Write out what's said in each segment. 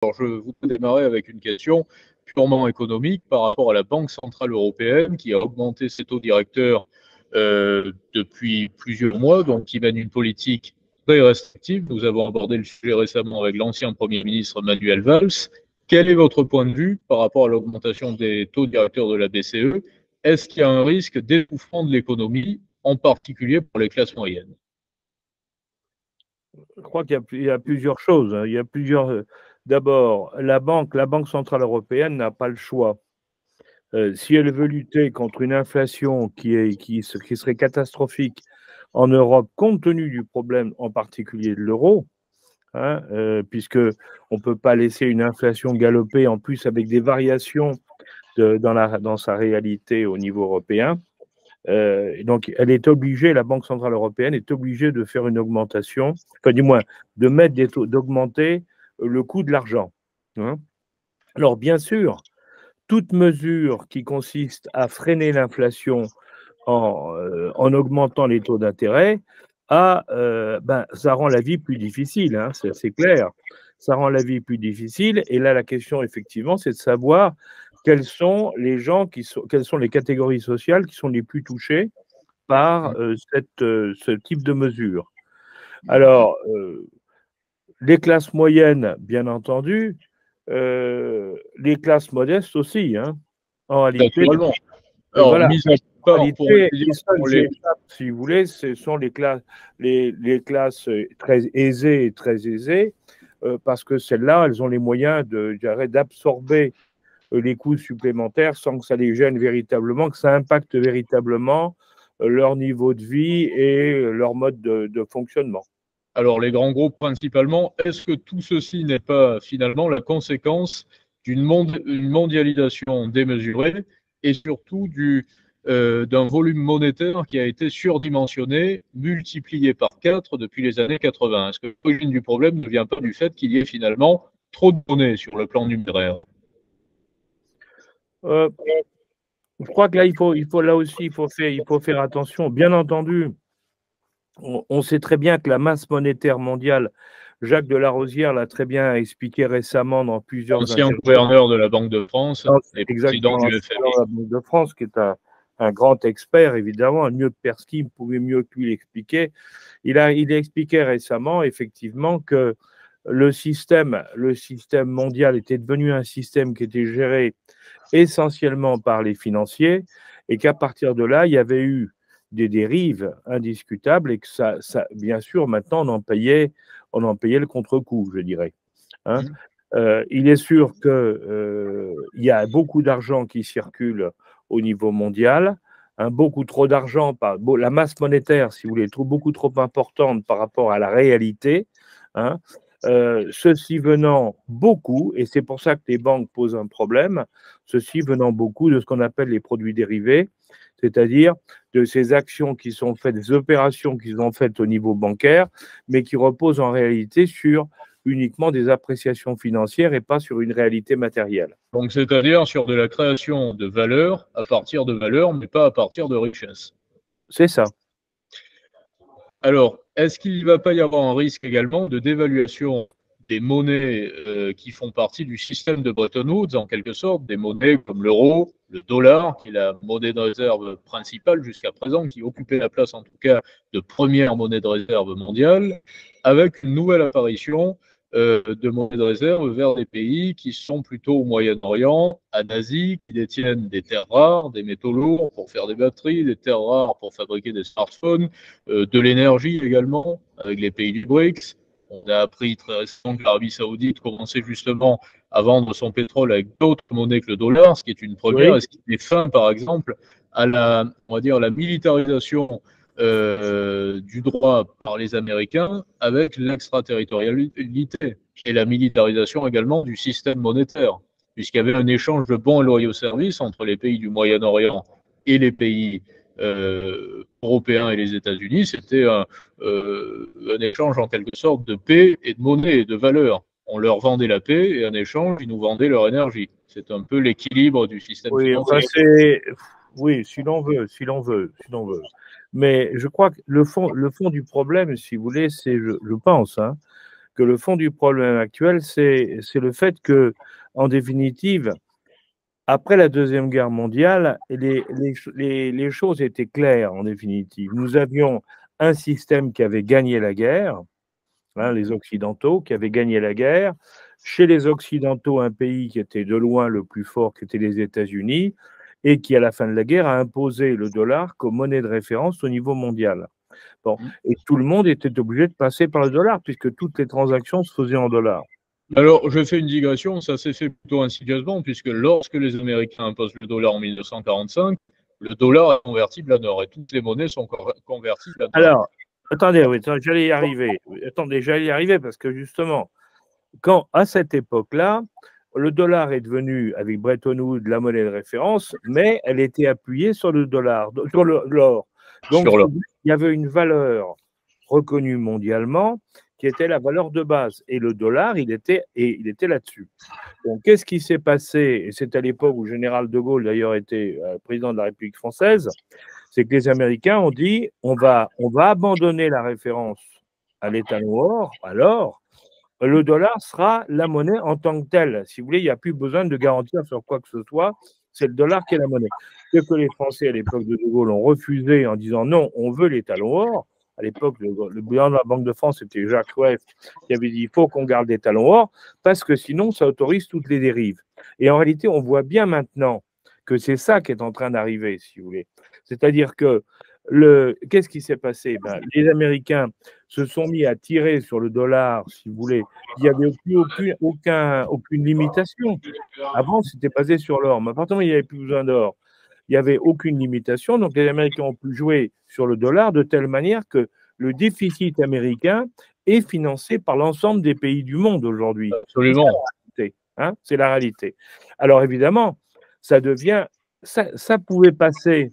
Alors, je voudrais démarrer avec une question purement économique par rapport à la Banque centrale européenne qui a augmenté ses taux directeurs depuis plusieurs mois, donc qui mène une politique très restrictive. Nous avons abordé le sujet récemment avec l'ancien Premier ministre Manuel Valls. Quel est votre point de vue par rapport à l'augmentation des taux directeurs de la BCE? Est-ce qu'il y a un risque d'étouffement de l'économie, en particulier pour les classes moyennes? Je crois qu'il y a plusieurs choses. Il y a plusieurs. D'abord, la Banque centrale européenne n'a pas le choix. Si elle veut lutter contre une inflation qui serait catastrophique en Europe, compte tenu du problème en particulier de l'euro, hein, puisque on ne peut pas laisser une inflation galoper, en plus avec des variations dans sa réalité au niveau européen. Donc, elle est obligée, la Banque centrale européenne est obligée de faire une augmentation, enfin, du moins, de mettre des taux, d'augmenter le coût de l'argent. Hein. Alors, bien sûr, toute mesure qui consiste à freiner l'inflation en augmentant les taux d'intérêt, ça rend la vie plus difficile, hein, c'est clair. Ça rend la vie plus difficile. Et là, la question, effectivement, c'est de savoir quels sont quelles sont les catégories sociales qui sont les plus touchées par ce type de mesure. Alors, les classes moyennes, bien entendu, les classes modestes aussi, hein. En réalité, Naturellement. Alors, voilà. mise à part, En réalité, les seules qui échappent, si vous voulez, ce sont les classes très aisées et très aisées, parce que celles-là, elles ont les moyens d'absorber les coûts supplémentaires sans que ça les gêne véritablement, que ça impacte véritablement leur niveau de vie et leur mode de fonctionnement. Alors, les grands groupes principalement, est-ce que tout ceci n'est pas finalement la conséquence d'une mondialisation démesurée et surtout d'un volume monétaire qui a été surdimensionné, multiplié par 4 depuis les années 80? Est-ce que l'origine du problème ne vient pas du fait qu'il y ait finalement trop de données sur le plan numéraire? Je crois que là, là aussi, il faut faire attention. Bien entendu, on sait très bien que la masse monétaire mondiale, Jacques de la Rosière l'a très bien expliqué récemment dans plusieurs Ancien interviews. gouverneur de la Banque de France et président Exactement, du FMI. de la Banque de France, qui est un grand expert, évidemment, mieux que Persky, pouvait mieux que lui l'expliquer. Il a expliqué récemment, effectivement, que le système mondial était devenu un système qui était géré essentiellement par les financiers et qu'à partir de là, il y avait eu des dérives indiscutables et que bien sûr, maintenant, on en payait le contre-coup, je dirais. Hein. Il est sûr qu'il y a beaucoup d'argent qui circule au niveau mondial, hein, beaucoup trop d'argent, la masse monétaire, si vous voulez, est beaucoup trop importante par rapport à la réalité. Hein. Ceci venant beaucoup, et c'est pour ça que les banques posent un problème, ceci venant beaucoup de ce qu'on appelle les produits dérivés, c'est-à-dire de ces actions qui sont faites, des opérations qui sont faites au niveau bancaire, mais qui reposent en réalité sur uniquement des appréciations financières et pas sur une réalité matérielle. Donc, c'est-à-dire sur de la création de valeur à partir de valeur, mais pas à partir de richesse. C'est ça. Alors, est-ce qu'il ne va pas y avoir un risque également de dévaluation des monnaies qui font partie du système de Bretton Woods, en quelque sorte, des monnaies comme l'euro, le dollar, qui est la monnaie de réserve principale jusqu'à présent, qui occupait la place en tout cas de première monnaie de réserve mondiale, avec une nouvelle apparition de monnaie de réserve vers des pays qui sont plutôt au Moyen-Orient, en Asie, qui détiennent des terres rares, des métaux lourds pour faire des batteries, des terres rares pour fabriquer des smartphones, de l'énergie également, avec les pays du BRICS. On a appris très récemment que l'Arabie Saoudite commençait justement à vendre son pétrole avec d'autres monnaies que le dollar, ce qui est une première, et ce qui met fin, par exemple, à on va dire, la militarisation du droit par les Américains avec l'extraterritorialité et la militarisation également du système monétaire, puisqu'il y avait un échange de bons et loyaux services entre les pays du Moyen-Orient et les pays européens et les États-Unis. C'était un échange en quelque sorte de paix et de monnaie et de valeur. On leur vendait la paix et en échange, ils nous vendaient leur énergie. C'est un peu l'équilibre du système financier. Oui, si l'on veut. Mais je crois que le fond du problème, si vous voulez, c'est, je pense, hein, que le fond du problème actuel, c'est le fait que, en définitive, après la Deuxième Guerre mondiale, les choses étaient claires, en définitive. Nous avions un système qui avait gagné la guerre, hein, les Occidentaux, qui avaient gagné la guerre. Chez les Occidentaux, un pays qui était de loin le plus fort, qui était les États-Unis, et qui, à la fin de la guerre, a imposé le dollar comme monnaie de référence au niveau mondial. Bon. Et tout le monde était obligé de passer par le dollar, puisque toutes les transactions se faisaient en dollars. Alors, je fais une digression, ça s'est fait plutôt insidieusement, puisque lorsque les Américains imposent le dollar en 1945, le dollar est convertible en or, et toutes les monnaies sont convertibles en or. Alors, attendez, oui, j'allais y arriver. Attendez, j'allais y arriver, parce que justement, quand, à cette époque-là, le dollar est devenu, avec Bretton Woods, la monnaie de référence, mais elle était appuyée sur le dollar, sur l'or. Donc, il y avait une valeur reconnue mondialement qui était la valeur de base. Et le dollar, il était là-dessus. Donc, qu'est-ce qui s'est passé? Et c'est à l'époque où le général de Gaulle, d'ailleurs, était président de la République française. C'est que les Américains ont dit on va abandonner la référence à l'étalon or, alors le dollar sera la monnaie en tant que telle. Si vous voulez, il n'y a plus besoin de garantir sur quoi que ce soit, c'est le dollar qui est la monnaie. Ce que les Français à l'époque de Gaulle ont refusé en disant non, on veut l'étalon or. À l'époque, le président de la Banque de France, c'était Jacques Rueff, qui avait dit il faut qu'on garde l'étalon or, parce que sinon, ça autorise toutes les dérives. Et en réalité, on voit bien maintenant que c'est ça qui est en train d'arriver, si vous voulez. C'est-à-dire que qu'est-ce qui s'est passé? Les Américains se sont mis à tirer sur le dollar, si vous voulez. Il n'y avait aucune limitation. Avant, c'était basé sur l'or. Mais à partir du moment où il n'y avait plus besoin d'or, il n'y avait aucune limitation. Donc, les Américains ont pu jouer sur le dollar de telle manière que le déficit américain est financé par l'ensemble des pays du monde aujourd'hui. Absolument. C'est la réalité. Alors, évidemment, ça pouvait passer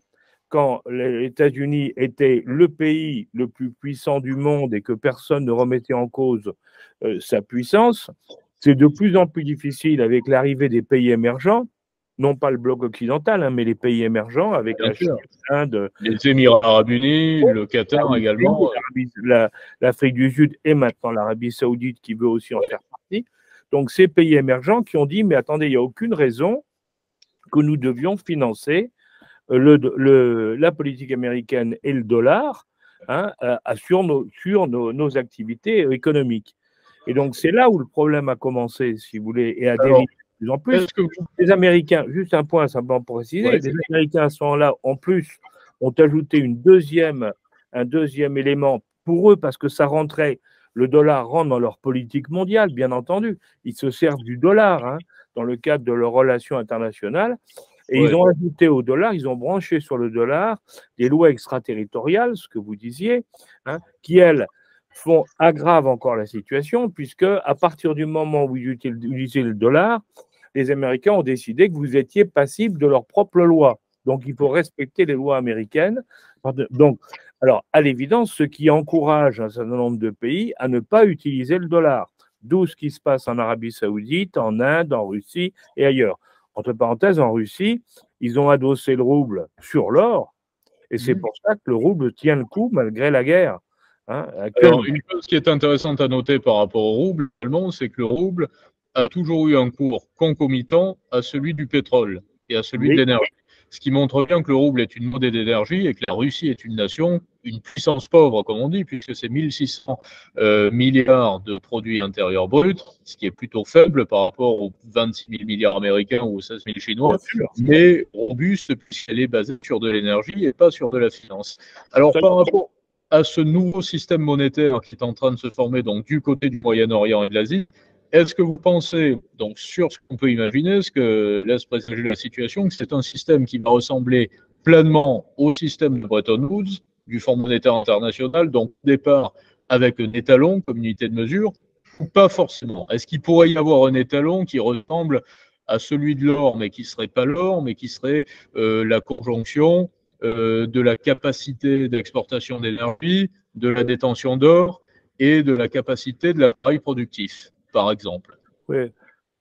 quand les États-Unis étaient le pays le plus puissant du monde et que personne ne remettait en cause sa puissance. C'est de plus en plus difficile avec l'arrivée des pays émergents, non pas le bloc occidental, mais les pays émergents avec la Chine, l'Inde, les Émirats arabes unis, le Qatar également, l'Afrique du Sud et maintenant l'Arabie saoudite qui veut aussi en faire partie. Donc ces pays émergents qui ont dit mais attendez, il n'y a aucune raison que nous devions financer la politique américaine et le dollar sur nos activités économiques. Et donc, c'est là où le problème a commencé, si vous voulez, et a dérivé de plus en plus. Les Américains, juste un point simplement pour préciser, les Américains à ce moment-là, en plus, ont ajouté un deuxième élément pour eux, parce que ça rentrait, le dollar rentre dans leur politique mondiale, bien entendu. Ils se servent du dollar dans le cadre de leurs relations internationales. Et ils ont ajouté au dollar, ils ont branché sur le dollar des lois extraterritoriales, ce que vous disiez, qui, elles, aggravent encore la situation, puisque à partir du moment où ils utilisaient le dollar, les Américains ont décidé que vous étiez passible de leurs propres lois. Donc, il faut respecter les lois américaines. Donc, alors, à l'évidence, ce qui encourage un certain nombre de pays à ne pas utiliser le dollar. D'où ce qui se passe en Arabie Saoudite, en Inde, en Russie et ailleurs. Entre parenthèses, en Russie, ils ont adossé le rouble sur l'or, et c'est pour ça que le rouble tient le coup malgré la guerre. Alors, une chose qui est intéressante à noter par rapport au rouble, c'est que le rouble a toujours eu un cours concomitant à celui du pétrole et à celui de l'énergie. Ce qui montre bien que le rouble est une monnaie d'énergie et que la Russie est une nation, une puissance pauvre, comme on dit, puisque c'est 1600 milliards de produits intérieurs bruts, ce qui est plutôt faible par rapport aux 26 000 milliards américains ou aux 16 000 chinois, mais robuste puisqu'elle est basée sur de l'énergie et pas sur de la finance. Alors, par rapport à ce nouveau système monétaire qui est en train de se former donc du côté du Moyen-Orient et de l'Asie, est-ce que vous pensez, donc sur ce qu'on peut imaginer, ce que laisse présager la situation, que c'est un système qui va ressembler pleinement au système de Bretton Woods, du Fonds monétaire international, donc au départ avec un étalon comme unité de mesure, ou pas forcément? Est-ce qu'il pourrait y avoir un étalon qui ressemble à celui de l'or, mais qui ne serait pas l'or, mais qui serait la conjonction de la capacité d'exportation d'énergie, de la détention d'or et de la capacité de l'appareil productif, par exemple? Oui.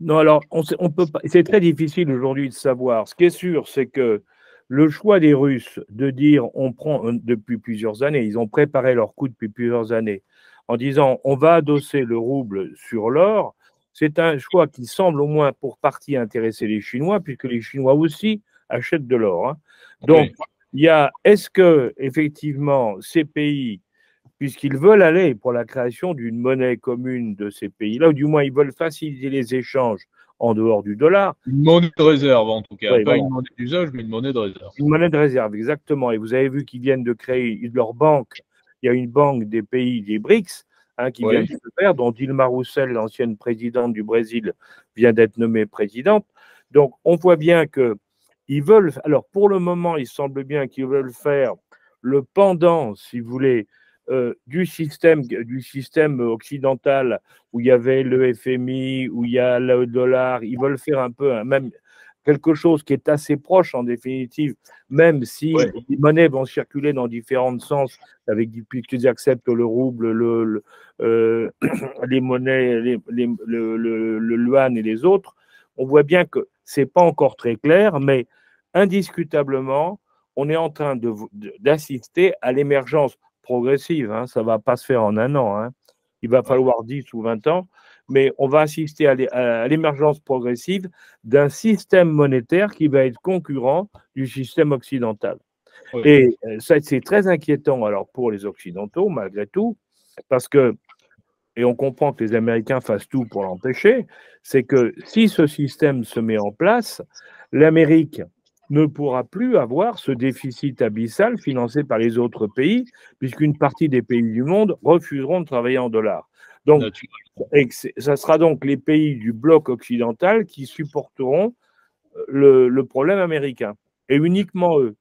Non, alors, on peut pas. C'est très difficile aujourd'hui de savoir. Ce qui est sûr, c'est que le choix des Russes de dire on prend depuis plusieurs années, ils ont préparé leur coup depuis plusieurs années, en disant on va adosser le rouble sur l'or, c'est un choix qui semble au moins pour partie intéresser les Chinois, puisque les Chinois aussi achètent de l'or, hein. Donc, Oui. il y a, est-ce que effectivement ces pays, puisqu'ils veulent aller pour la création d'une monnaie commune de ces pays-là, ou du moins ils veulent faciliter les échanges en dehors du dollar. Une monnaie de réserve, en tout cas. Oui, Pas voilà. une monnaie d'usage, mais une monnaie de réserve. Une monnaie de réserve, exactement. Et vous avez vu qu'ils viennent de créer leur banque. Il y a une banque des pays des BRICS, hein, qui vient de Oui. se faire, dont Dilma Rousseff, l'ancienne présidente du Brésil, vient d'être nommée présidente. Donc, on voit bien que ils veulent. Alors, pour le moment, il semble bien qu'ils veulent faire le pendant, si vous voulez, du système occidental où il y avait le FMI, où il y a le dollar. Ils veulent faire un peu même quelque chose qui est assez proche en définitive, même si Ouais. les monnaies vont circuler dans différents sens, avec puisqu'ils acceptent le rouble, les monnaies, le yuan et les autres. On voit bien que c'est pas encore très clair, mais indiscutablement, on est en train d'assister à l'émergence progressive, hein. Ça ne va pas se faire en un an, hein. Il va falloir 10 ou 20 ans, mais on va assister à l'émergence progressive d'un système monétaire qui va être concurrent du système occidental. Oui. Et ça, c'est très inquiétant alors pour les Occidentaux, malgré tout, parce que, et on comprend que les Américains fassent tout pour l'empêcher, c'est que si ce système se met en place, l'Amérique ne pourra plus avoir ce déficit abyssal financé par les autres pays, puisqu'une partie des pays du monde refuseront de travailler en dollars. Donc, et ça sera donc les pays du bloc occidental qui supporteront le problème américain, et uniquement eux.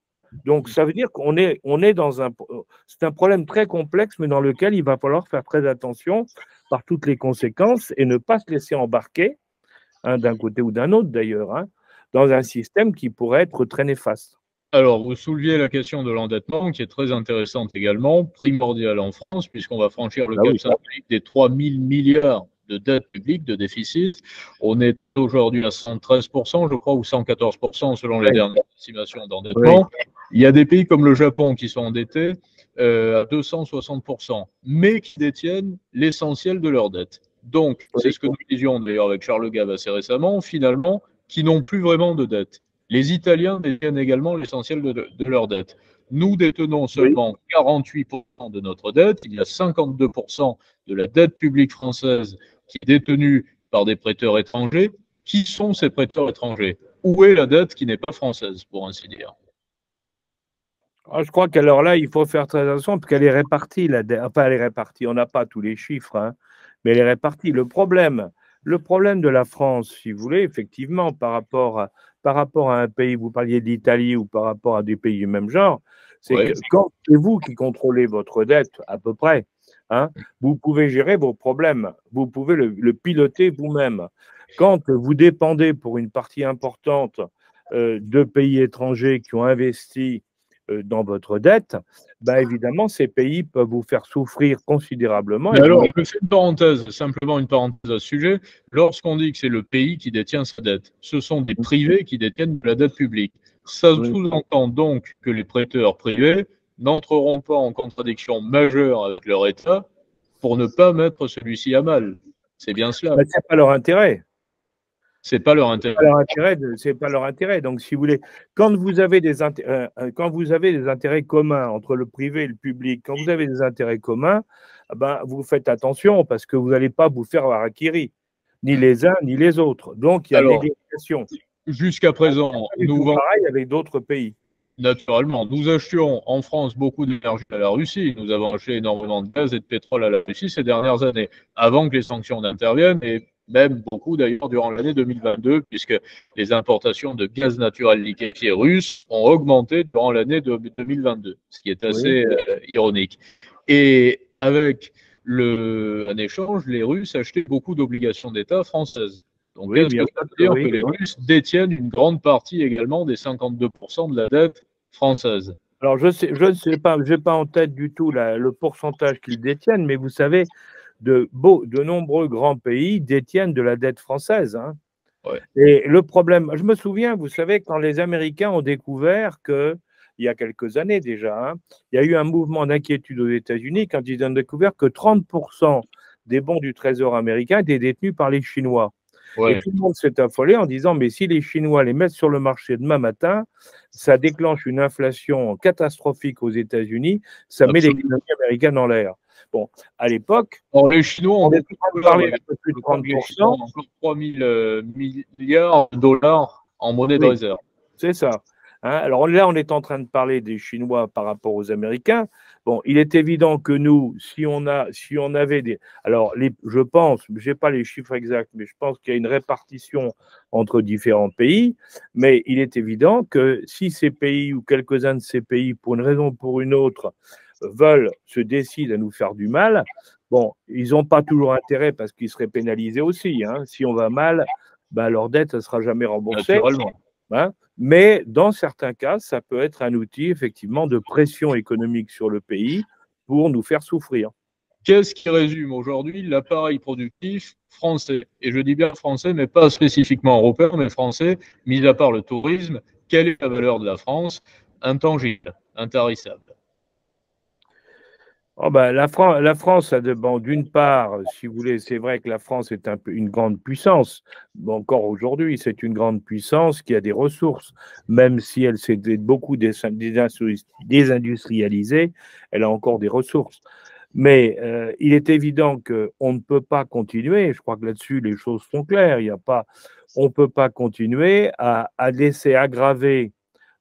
Donc, ça veut dire qu'on est, dans c'est un problème très complexe, mais dans lequel il va falloir faire très attention par toutes les conséquences et ne pas se laisser embarquer, hein, d'un côté ou d'un autre d'ailleurs, hein, dans un système qui pourrait être très néfaste. Alors, vous souleviez la question de l'endettement, qui est très intéressante également, primordiale en France, puisqu'on va franchir le cap symbolique des 3 000 milliards de dettes publiques, de déficit. On est aujourd'hui à 113%, je crois, ou 114% selon les dernières estimations d'endettement. Oui. Il y a des pays comme le Japon qui sont endettés à 260%, mais qui détiennent l'essentiel de leurs dettes. Donc, c'est ce que nous disions d'ailleurs avec Charles Gave assez récemment, finalement, qui n'ont plus vraiment de dettes. Les Italiens détiennent également l'essentiel de leurs dettes. Nous détenons seulement 48% de notre dette. Il y a 52% de la dette publique française qui est détenue par des prêteurs étrangers. Qui sont ces prêteurs étrangers? Où est la dette qui n'est pas française, pour ainsi dire? Je crois qu'alors là, il faut faire très attention parce qu'elle est répartie, la dette. Enfin, elle est répartie. On n'a pas tous les chiffres, hein, mais elle est répartie. Le problème de la France, si vous voulez, effectivement, par rapport à un pays, vous parliez de l'Italie ou par rapport à des pays du même genre, c'est que quand c'est vous qui contrôlez votre dette, à peu près, hein, vous pouvez gérer vos problèmes, vous pouvez le piloter vous-même. Quand vous dépendez pour une partie importante de pays étrangers qui ont investi dans votre dette, bah évidemment, ces pays peuvent vous faire souffrir considérablement. Mais alors, je fais une parenthèse, simplement une parenthèse à ce sujet. Lorsqu'on dit que c'est le pays qui détient sa dette, ce sont des privés qui détiennent la dette publique. Ça sous-entend donc que les prêteurs privés n'entreront pas en contradiction majeure avec leur État pour ne pas mettre celui-ci à mal. C'est bien cela. Ce n'est pas leur intérêt. C'est pas leur intérêt. C'est pas leur intérêt. Donc, si vous voulez, quand vous avez des intérêts communs entre le privé et le public, quand vous avez des intérêts communs, ben, vous faites attention parce que vous n'allez pas vous faire harakiri, ni les uns ni les autres. Donc, il y a l'égalisation. Jusqu'à présent, nous vendons pareil avec d'autres pays. Naturellement, nous achetions en France beaucoup d'énergie à la Russie. Nous avons acheté énormément de gaz et de pétrole à la Russie ces dernières années, avant que les sanctions n'interviennent, et même beaucoup d'ailleurs durant l'année 2022, puisque les importations de gaz naturel liquéfié russe ont augmenté durant l'année 2022, ce qui est assez ironique. Et avec en échange, les Russes achetaient beaucoup d'obligations d'État françaises. Donc, est-ce que ça veut dire que les Russes détiennent une grande partie également des 52% de la dette française? Alors, je ne sais pas, je n'ai pas en tête du tout le pourcentage qu'ils détiennent, mais vous savez, de nombreux grands pays détiennent de la dette française, hein. Et le problème, je me souviens, vous savez, quand les Américains ont découvert que il y a quelques années déjà, hein. Il y a eu un mouvement d'inquiétude aux États-Unis quand ils ont découvert que 30% des bons du Trésor américain étaient détenus par les Chinois. Et Ouais, tout le monde s'est affolé en disant, mais si les Chinois les mettent sur le marché demain matin, ça déclenche une inflation catastrophique aux États-Unis, ça met absolument. l'économie américaine en l'air. Bon, à l'époque, Alors, les Chinois ont on est beaucoup en train de peur. parler d'un peu plus de Je crois que les Chinois 30%. ont encore 3 000 milliards de dollars en monnaie de Oui, réserve. c'est ça. Hein, alors là, on est en train de parler des Chinois par rapport aux Américains. Bon, il est évident que nous, si on avait des, alors je pense, je n'ai pas les chiffres exacts, mais je pense qu'il y a une répartition entre différents pays. Mais il est évident que si ces pays ou quelques-uns de ces pays, pour une raison ou pour une autre, se décident à nous faire du mal, bon, ils n'ont pas toujours intérêt parce qu'ils seraient pénalisés aussi. Hein. Si on va mal, ben, leur dette ne sera jamais remboursée. Naturellement. Hein, mais dans certains cas, ça peut être un outil effectivement de pression économique sur le pays pour nous faire souffrir. Qu'est-ce qui résume aujourd'hui l'appareil productif français? Et je dis bien français, mais pas spécifiquement européen, mais français, mis à part le tourisme. Quelle est la valeur de la France? Intangible, intarissable. Oh ben, la France, ça dépend d'une part, si vous voulez, c'est vrai que la France est une grande puissance. Bon, encore aujourd'hui, c'est une grande puissance qui a des ressources. Même si elle s'est beaucoup désindustrialisée, elle a encore des ressources. Mais il est évident qu'on ne peut pas continuer, je crois que là-dessus les choses sont claires, on ne peut pas continuer à laisser aggraver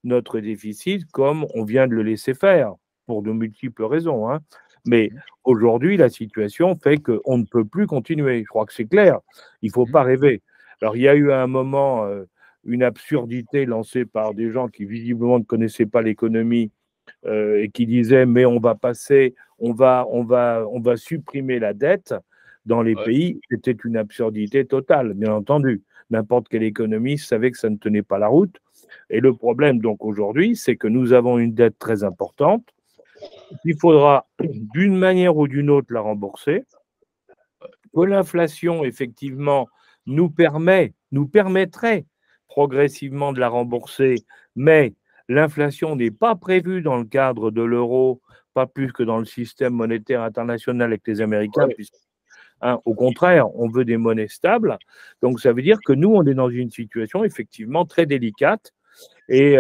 notre déficit comme on vient de le laisser faire, pour de multiples raisons. Hein. Mais aujourd'hui, la situation fait qu'on ne peut plus continuer. Je crois que c'est clair. Il ne faut pas rêver. Alors, il y a eu à un moment une absurdité lancée par des gens qui visiblement ne connaissaient pas l'économie et qui disaient mais on va passer, on va supprimer la dette dans les Ouais. pays. C'était une absurdité totale, bien entendu. N'importe quel économiste savait que ça ne tenait pas la route. Et le problème, donc, aujourd'hui, c'est que nous avons une dette très importante. Il faudra, d'une manière ou d'une autre, la rembourser. Que l'inflation, effectivement, nous permettrait progressivement de la rembourser, mais l'inflation n'est pas prévue dans le cadre de l'euro, pas plus que dans le système monétaire international avec les Américains, Ouais. puisque hein, au contraire, on veut des monnaies stables. Donc, ça veut dire que nous, on est dans une situation effectivement très délicate et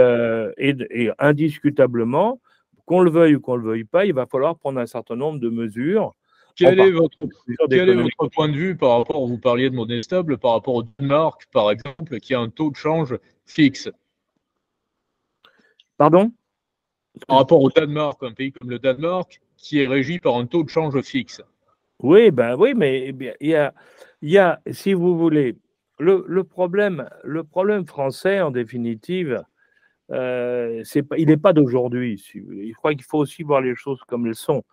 indiscutablement, qu'on le veuille ou qu'on ne le veuille pas, il va falloir prendre un certain nombre de mesures, en Quel est particulier votre, des mesures quel est d'économie. votre point de vue par rapport, vous parliez de monnaie stable, par rapport au Danemark, par exemple, qui a un taux de change fixe? Pardon? Par rapport au Danemark, un pays comme le Danemark, qui est régi par un taux de change fixe. Oui, ben oui, mais eh bien, si vous voulez, le problème français, en définitive, il n'est pas d'aujourd'hui. Si vous voulez. Je crois qu'il faut aussi voir les choses comme elles sont.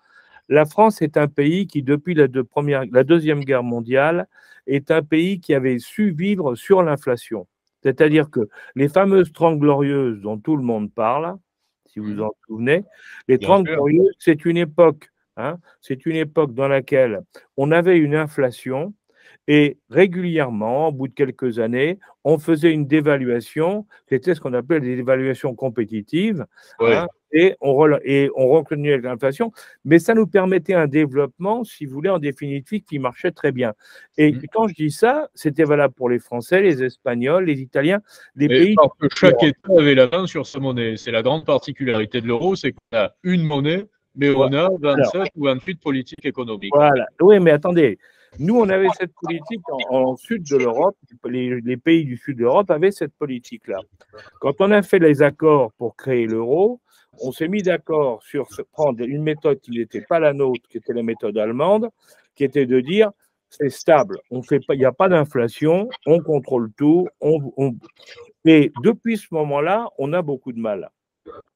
La France est un pays qui, depuis la Deuxième Guerre mondiale, est un pays qui avait su vivre sur l'inflation. C'est-à-dire que les fameuses 30 glorieuses dont tout le monde parle, si vous vous en souvenez, les Bien 30 sûr. glorieuses, c'est une époque, hein, c'est une époque dans laquelle on avait une inflation et régulièrement, au bout de quelques années, on faisait une dévaluation, c'était ce qu'on appelle des dévaluations compétitives, Ouais. hein, et on reconnaissait l'inflation, mais ça nous permettait un développement, si vous voulez, en définitive, qui marchait très bien. Et quand je dis ça, c'était valable pour les Français, les Espagnols, les Italiens, les Mais pays parce que chaque d'Europe. État avait la main sur sa monnaie. C'est la grande particularité de l'euro, c'est qu'on a une monnaie, mais on a Alors, 27 ou 28 politiques économiques. voilà. Oui, mais attendez. Nous, on avait cette politique en sud de l'Europe. Les pays du sud de l'Europe avaient cette politique-là. Quand on a fait les accords pour créer l'euro, on s'est mis d'accord sur prendre une méthode qui n'était pas la nôtre, qui était la méthode allemande, qui était de dire c'est stable, il n'y a pas d'inflation, on contrôle tout. Et depuis ce moment-là, on a beaucoup de mal.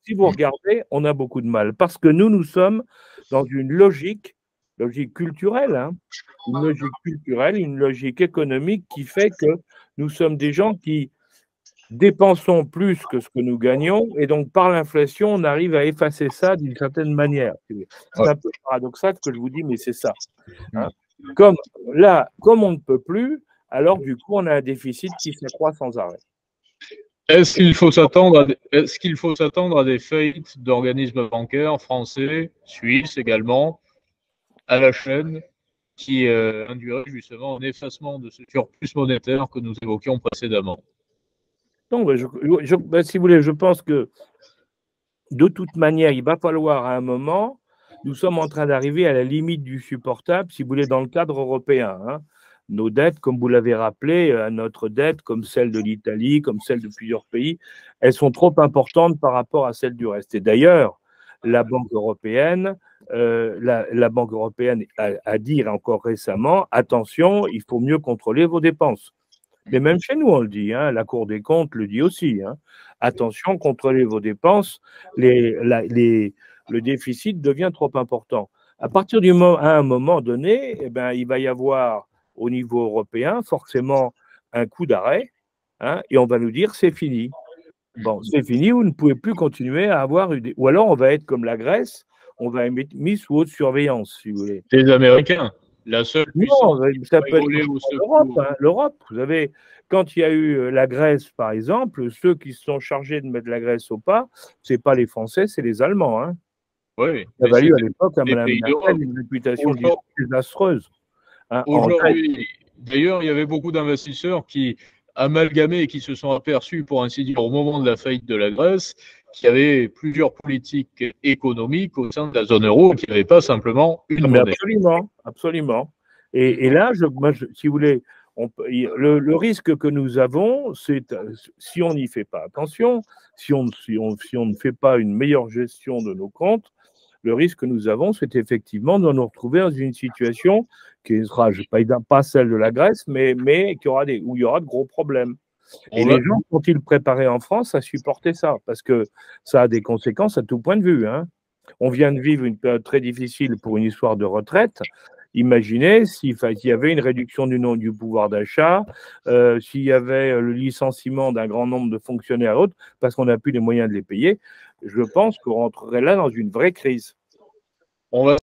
Si vous regardez, on a beaucoup de mal parce que nous sommes dans une logique culturelle, hein, une logique économique qui fait que nous sommes des gens qui dépensons plus que ce que nous gagnons et donc par l'inflation, on arrive à effacer ça d'une certaine manière. C'est un peu paradoxal ce que je vous dis, mais c'est ça. Hein. Comme on ne peut plus, alors du coup, on a un déficit qui s'accroît sans arrêt. est-ce qu'il faut s'attendre à des faillites d'organismes bancaires français, suisses également, à la chaîne, qui induirait justement un effacement de ce surplus monétaire que nous évoquions précédemment? Non, si vous voulez, je pense que de toute manière, il va falloir à un moment, nous sommes en train d'arriver à la limite du supportable, si vous voulez, dans le cadre européen. Hein. Nos dettes, comme vous l'avez rappelé, notre dette, comme celle de l'Italie, comme celle de plusieurs pays, elles sont trop importantes par rapport à celles du reste. Et d'ailleurs, la Banque européenne, la Banque européenne a dit encore récemment, attention, il faut mieux contrôler vos dépenses. Mais même chez nous, on le dit, hein, la Cour des comptes le dit aussi. Hein. Attention, contrôlez vos dépenses, le déficit devient trop important. À partir du moment, à un moment donné, eh ben, il va y avoir au niveau européen forcément un coup d'arrêt, hein, et on va nous dire c'est fini. Bon, c'est fini, vous ne pouvez plus continuer à avoir une... Ou alors on va être comme la Grèce, on va être mis sous haute surveillance, si vous voulez. Les Américains, la seule puissance Non, qui ça pourrait peut être voler au l'Europe. secours. Hein, l'Europe, vous savez, quand il y a eu la Grèce, par exemple, ceux qui se sont chargés de mettre la Grèce au pas, ce n'est pas les Français, c'est les Allemands. Hein. Oui, Ça a mais valu à c'était l'époque à les Mme pays Merkel d'Europe. une réputation Aujourd'hui, désastreuse. Hein. En Grèce, aujourd'hui, d'ailleurs, il y avait beaucoup d'investisseurs qui amalgamaient et qui se sont aperçus, pour ainsi dire, au moment de la faillite de la Grèce, qu'il y avait plusieurs politiques économiques au sein de la zone euro et qu'il n'y avait pas simplement une mais monnaie. absolument, absolument. Et là, si vous voulez, le risque que nous avons, c'est si on n'y fait pas attention, si on ne fait pas une meilleure gestion de nos comptes, le risque que nous avons, c'est effectivement de nous retrouver dans une situation qui ne sera pas celle de la Grèce, mais où il y aura de gros problèmes. Et On les va, gens sont-ils préparés en France à supporter ça? Parce que ça a des conséquences à tout point de vue. Hein. On vient de vivre une période très difficile pour une histoire de retraite. Imaginez s'il y avait une réduction du pouvoir d'achat, s'il y avait le licenciement d'un grand nombre de fonctionnaires autres, parce qu'on n'a plus les moyens de les payer. Je pense qu'on rentrerait là dans une vraie crise. on va